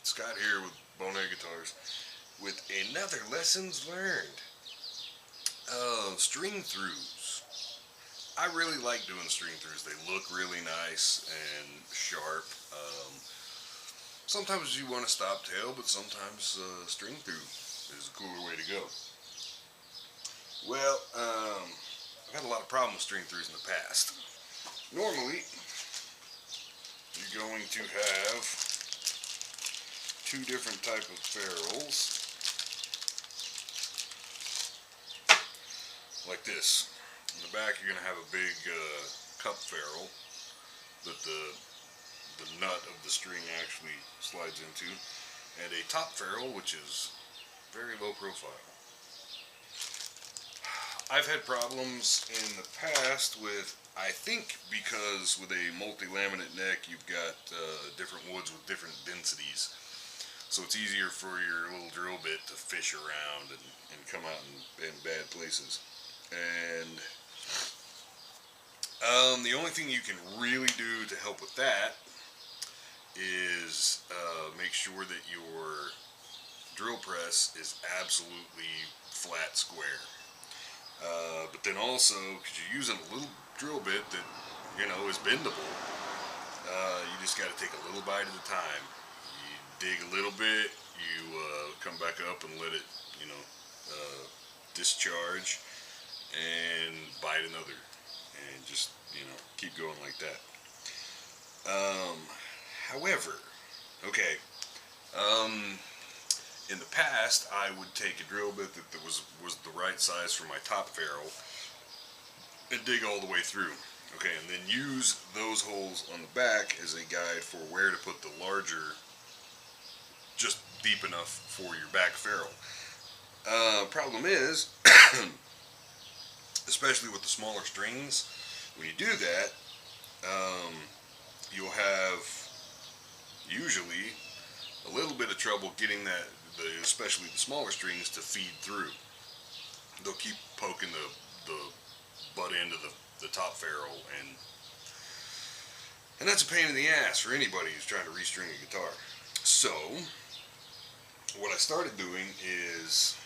Scott here with Bonehead Guitars with another Lessons Learned. String throughs. I really like doing string throughs. They look really nice and sharp. Sometimes you want to stop tail, but sometimes string through is a cooler way to go. Well, I've had a lot of problems with string throughs in the past. Normally, you're going to have two different type of ferrules like this. In the back you're going to have a big cup ferrule that the nut of the string actually slides into, and a top ferrule which is very low profile. I've had problems in the past with, I think because with a multi-laminate neck you've got different woods with different densities. So it's easier for your little drill bit to fish around and come out in bad places. And the only thing you can really do to help with that is make sure that your drill press is absolutely flat square. But then also, because you're using a little drill bit that, you know, is bendable, you just got to take a little bite at a time. Dig a little bit, you come back up and let it, you know, discharge, and bite another, and just, you know, keep going like that. However, okay, in the past I would take a drill bit that was the right size for my top ferrule and dig all the way through. Okay, and then use those holes on the back as a guide for where to put the larger, just deep enough for your back ferrule. Problem is, especially with the smaller strings, when you do that, you'll have usually a little bit of trouble getting that, especially the smaller strings, to feed through. They'll keep poking the butt end of the top ferrule, and that's a pain in the ass for anybody who's trying to restring a guitar. So what I started doing is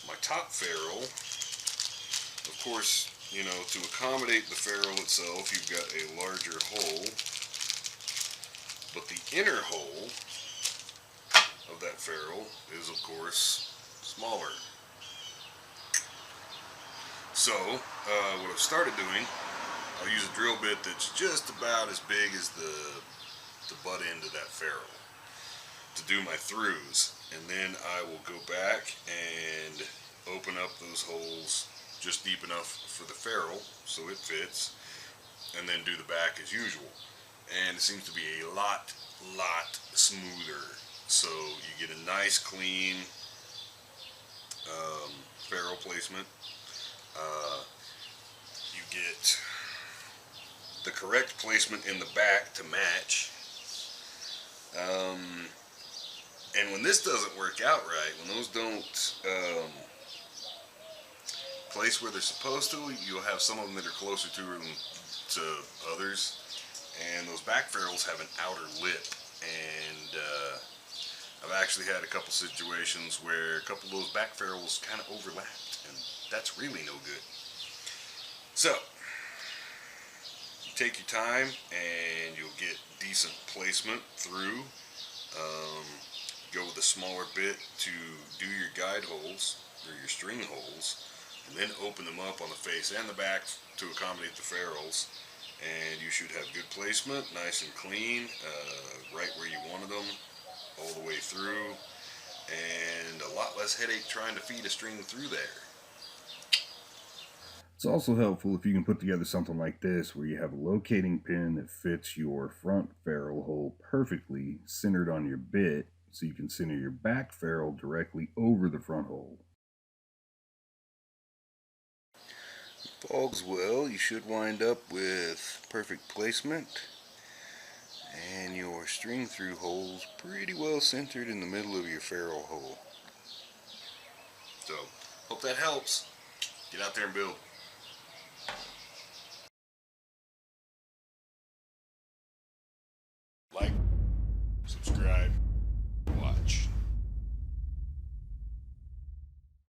my top ferrule, of course, you know, to accommodate the ferrule itself, you've got a larger hole, but the inner hole of that ferrule is, of course, smaller. So what I've started doing, I'll use a drill bit that's just about as big as the butt end of that ferrule to do my throughs, and then I will go back and open up those holes just deep enough for the ferrule so it fits, and then do the back as usual, and it seems to be a lot smoother. So you get a nice clean ferrule placement. You get the correct placement in the back to match. And when this doesn't work out right, when those don't place where they're supposed to, you'll have some of them that are closer to others, and those back ferrules have an outer lip, and I've actually had a couple situations where a couple of those back ferrules kind of overlapped, and that's really no good. So you take your time and you'll get decent placement through. Go with a smaller bit to do your guide holes or your string holes, and then open them up on the face and the back to accommodate the ferrules, and you should have good placement, nice and clean, right where you wanted them, all the way through, and a lot less headache trying to feed a string through there. It's also helpful if you can put together something like this where you have a locating pin that fits your front ferrule hole perfectly centered on your bit, so you can center your back ferrule directly over the front hole. If all goes well, you should wind up with perfect placement and your string through holes pretty well centered in the middle of your ferrule hole. So, hope that helps. Get out there and build. Like, subscribe.